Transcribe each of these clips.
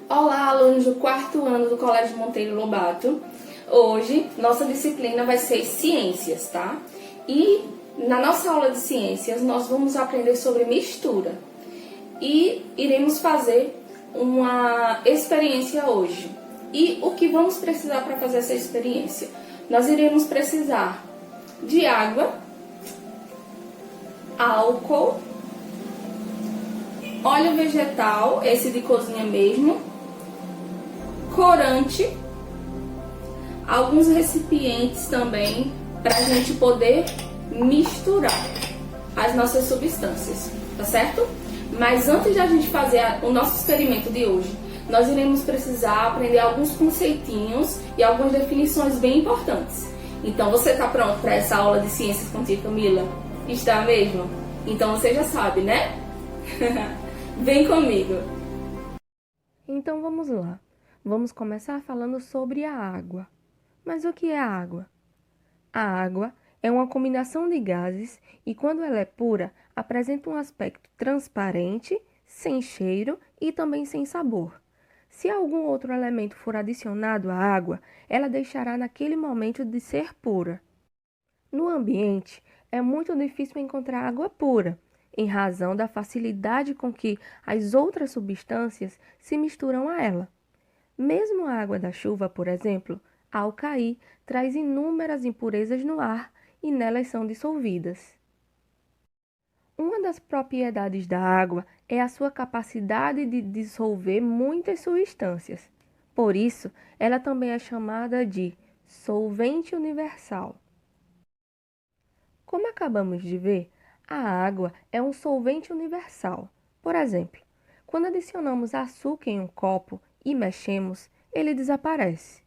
Olá, alunos do quarto ano do Colégio Monteiro Lobato. Hoje, nossa disciplina vai ser Ciências, tá? E na nossa aula de Ciências, nós vamos aprender sobre mistura. E iremos fazer uma experiência hoje. E o que vamos precisar para fazer essa experiência? Nós iremos precisar de água, álcool, óleo vegetal, esse de cozinha mesmo, corante, alguns recipientes também para a gente poder misturar as nossas substâncias, tá certo? Mas antes de a gente fazer o nosso experimento de hoje, nós iremos precisar aprender alguns conceitinhos e algumas definições bem importantes. Então, você está pronto para essa aula de ciências com tia Camila? Está mesmo? Então você já sabe, né? Vem comigo! Então vamos lá. Vamos começar falando sobre a água. Mas o que é a água? A água é uma combinação de gases e, quando ela é pura, apresenta um aspecto transparente, sem cheiro e também sem sabor. Se algum outro elemento for adicionado à água, ela deixará naquele momento de ser pura. No ambiente, é muito difícil encontrar água pura, em razão da facilidade com que as outras substâncias se misturam a ela. Mesmo a água da chuva, por exemplo, ao cair, traz inúmeras impurezas no ar e nelas são dissolvidas. Uma das propriedades da água é a sua capacidade de dissolver muitas substâncias. Por isso, ela também é chamada de solvente universal. Como acabamos de ver, a água é um solvente universal. Por exemplo, quando adicionamos açúcar em um copo e mexemos, ele desaparece.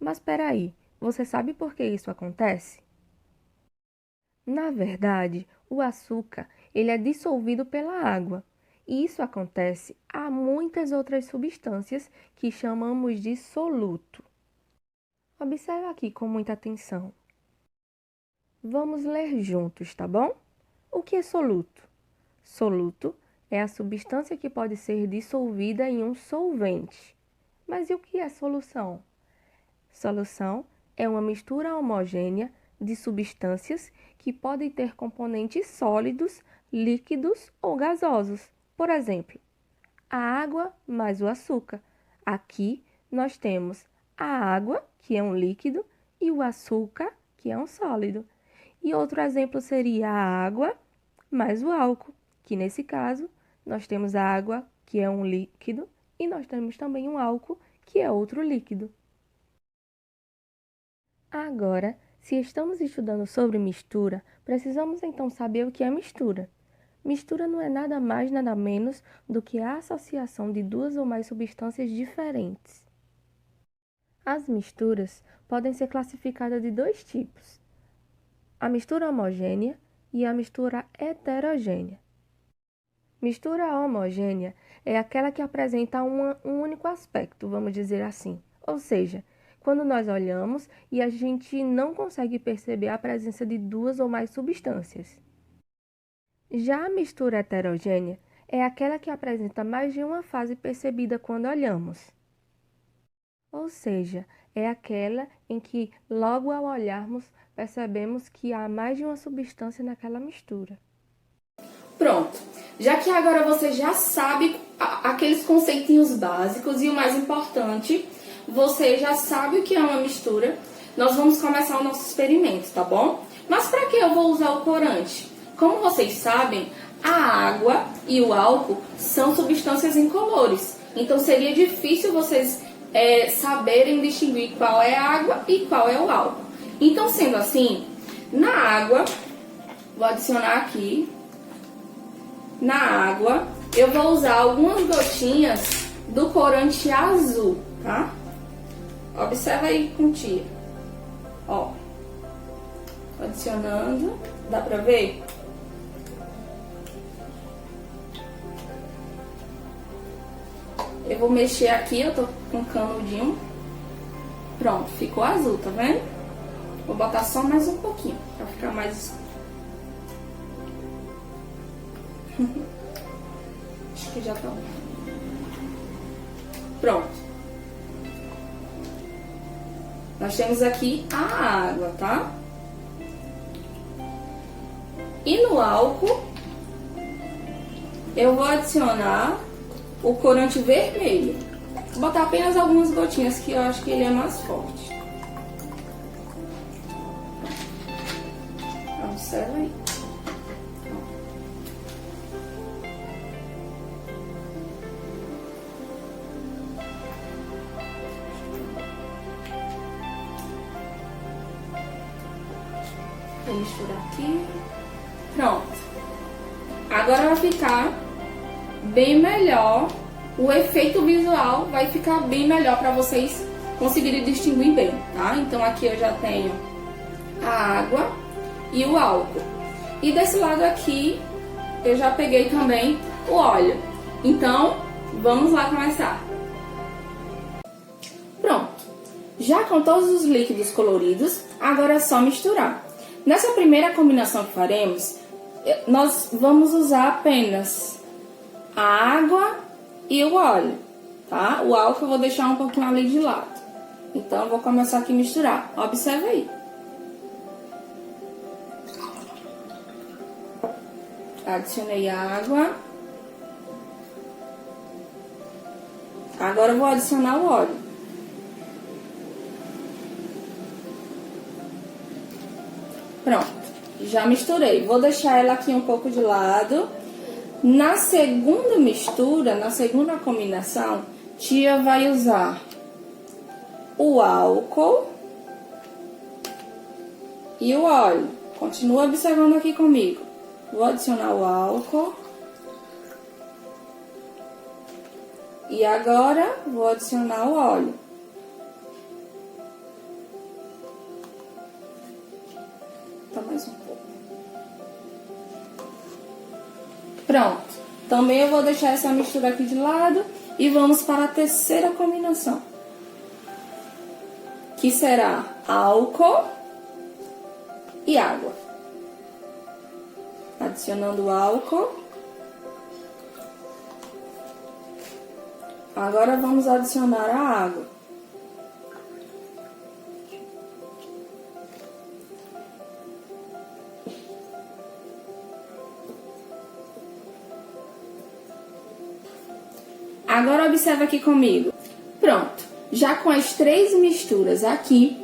Mas espera aí, você sabe por que isso acontece? Na verdade, o açúcar ele é dissolvido pela água. E isso acontece a muitas outras substâncias que chamamos de soluto. Observe aqui com muita atenção. Vamos ler juntos, tá bom? O que é soluto? Soluto é a substância que pode ser dissolvida em um solvente. Mas e o que é solução? Solução é uma mistura homogênea de substâncias que podem ter componentes sólidos, líquidos ou gasosos. Por exemplo, a água mais o açúcar. Aqui nós temos a água, que é um líquido, e o açúcar, que é um sólido. E outro exemplo seria a água mais o álcool, que nesse caso nós temos a água, que é um líquido, e nós temos também um álcool, que é outro líquido. Agora, se estamos estudando sobre mistura, precisamos então saber o que é mistura. Mistura não é nada mais, nada menos do que a associação de duas ou mais substâncias diferentes. As misturas podem ser classificadas de dois tipos: a mistura homogênea e a mistura heterogênea. Mistura homogênea é aquela que apresenta um único aspecto, vamos dizer assim. Ou seja, quando nós olhamos e a gente não consegue perceber a presença de duas ou mais substâncias. Já a mistura heterogênea é aquela que apresenta mais de uma fase percebida quando olhamos. Ou seja, é aquela em que, logo ao olharmos, percebemos que há mais de uma substância naquela mistura. Pronto, já que agora você já sabe aqueles conceitinhos básicos e o mais importante, você já sabe o que é uma mistura, nós vamos começar o nosso experimento, tá bom? Mas para que eu vou usar o corante? Como vocês sabem, a água e o álcool são substâncias incolores, então seria difícil vocês saberem distinguir qual é a água e qual é o álcool. Então, sendo assim, na água, vou adicionar aqui, na água, eu vou usar algumas gotinhas do corante azul, tá? Observa aí com tia. Ó, adicionando, dá pra ver? Eu vou mexer aqui, eu tô com canudinho. Pronto, ficou azul, tá vendo? Vou botar só mais um pouquinho, pra ficar mais escuro. Acho que já tá bom. Pronto. Nós temos aqui a água, tá? E no álcool, eu vou adicionar o corante vermelho. Vou botar apenas algumas gotinhas que eu acho que ele é mais forte. Observa aí. Vou misturar aqui. Pronto. Agora vai ficar bem melhor. O efeito visual vai ficar bem melhor para vocês conseguirem distinguir bem, tá? Então aqui eu já tenho a água e o álcool. E desse lado aqui eu já peguei também o óleo. Então, vamos lá começar. Pronto. Já com todos os líquidos coloridos, agora é só misturar. Nessa primeira combinação que faremos, nós vamos usar apenas a água e o óleo, tá? O álcool eu vou deixar um pouquinho ali de lado. Então, eu vou começar aqui a misturar. Observe aí. Adicionei a água. Agora eu vou adicionar o óleo. Pronto, já misturei. Vou deixar ela aqui um pouco de lado. Na segunda mistura, na segunda combinação, tia vai usar o álcool e o óleo. Continua observando aqui comigo. Vou adicionar o álcool. E agora, vou adicionar o óleo. Tá mais um pouco. Pronto. Também eu vou deixar essa mistura aqui de lado e vamos para a terceira combinação, que será álcool e água. Adicionando o álcool. Agora vamos adicionar a água. Agora observa aqui comigo. Pronto. Já com as três misturas aqui,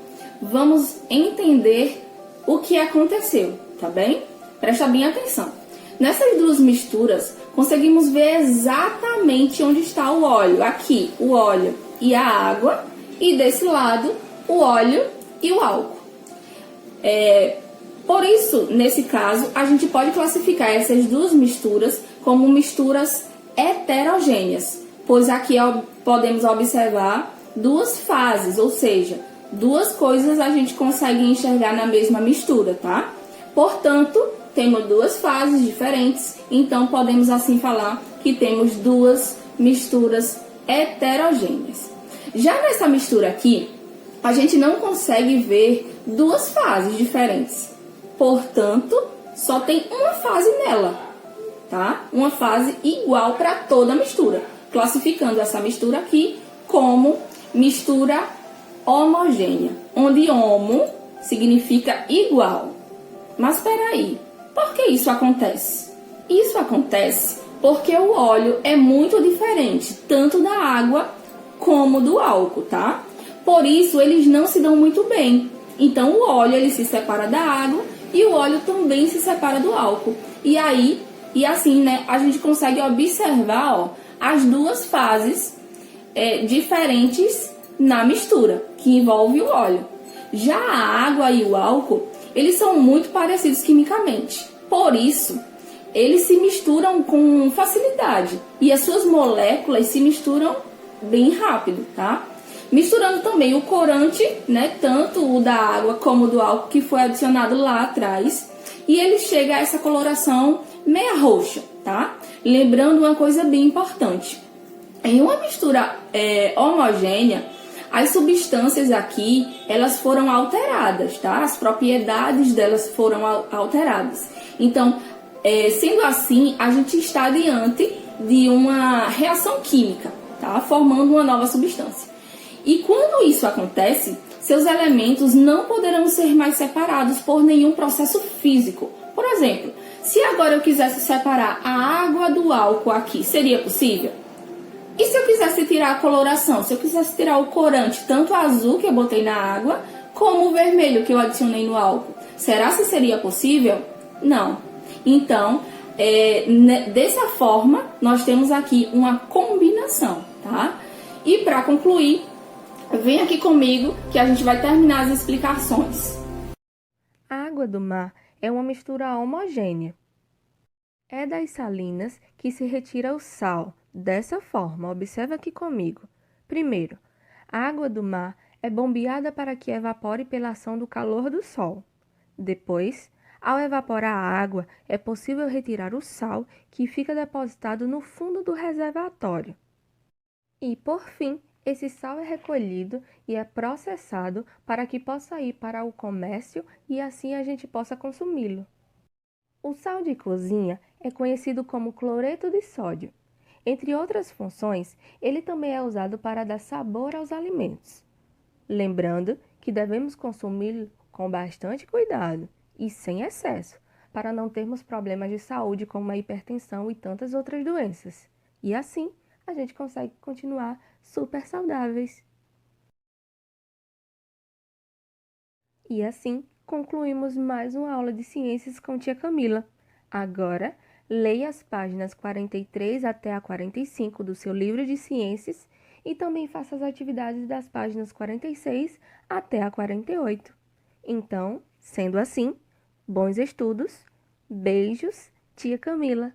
vamos entender o que aconteceu, tá bem? Presta bem atenção. Nessas duas misturas, conseguimos ver exatamente onde está o óleo. Aqui, o óleo e a água. E desse lado, o óleo e o álcool. Por isso, nesse caso, a gente pode classificar essas duas misturas como misturas heterogêneas. Pois aqui podemos observar duas fases, ou seja, duas coisas a gente consegue enxergar na mesma mistura, tá? Portanto, temos duas fases diferentes, então podemos assim falar que temos duas misturas heterogêneas. Já nessa mistura aqui, a gente não consegue ver duas fases diferentes. Portanto, só tem uma fase nela, tá? Uma fase igual para toda a mistura, classificando essa mistura aqui como mistura homogênea, onde homo significa igual. Mas espera aí, por que isso acontece? Isso acontece porque o óleo é muito diferente, tanto da água como do álcool, tá? Por isso, eles não se dão muito bem. Então, o óleo ele se separa da água e o óleo também se separa do álcool. E assim, né, a gente consegue observar, ó, as duas fases diferentes na mistura, que envolve o óleo. Já a água e o álcool, eles são muito parecidos quimicamente. Por isso, eles se misturam com facilidade e as suas moléculas se misturam bem rápido, tá? Misturando também o corante, né, tanto o da água como o do álcool que foi adicionado lá atrás, e ele chega a essa coloração meia roxa, tá? Lembrando uma coisa bem importante. Em uma mistura homogênea, as substâncias aqui, elas foram alteradas, tá? As propriedades delas foram alteradas. Então, sendo assim, a gente está diante de uma reação química, tá? Formando uma nova substância. E quando isso acontece, seus elementos não poderão ser mais separados por nenhum processo físico. Por exemplo, se agora eu quisesse separar a água do álcool aqui, seria possível? E se eu quisesse tirar a coloração? Se eu quisesse tirar o corante, tanto azul que eu botei na água, como o vermelho que eu adicionei no álcool, será que seria possível? Não. Então, dessa forma, nós temos aqui uma combinação, tá? E para concluir, vem aqui comigo que a gente vai terminar as explicações. A água do mar é uma mistura homogênea. É das salinas que se retira o sal. Dessa forma, observa aqui comigo. Primeiro, a água do mar é bombeada para que evapore pela ação do calor do sol. Depois, ao evaporar a água, é possível retirar o sal que fica depositado no fundo do reservatório. E, por fim, esse sal é recolhido e é processado para que possa ir para o comércio e assim a gente possa consumi-lo. O sal de cozinha é conhecido como cloreto de sódio. Entre outras funções, ele também é usado para dar sabor aos alimentos. Lembrando que devemos consumi-lo com bastante cuidado e sem excesso, para não termos problemas de saúde como a hipertensão e tantas outras doenças. E assim, a gente consegue continuar super saudáveis. E assim, concluímos mais uma aula de ciências com tia Camila. Agora, leia as páginas 43 até a 45 do seu livro de ciências e também faça as atividades das páginas 46 até a 48. Então, sendo assim, bons estudos, beijos, tia Camila.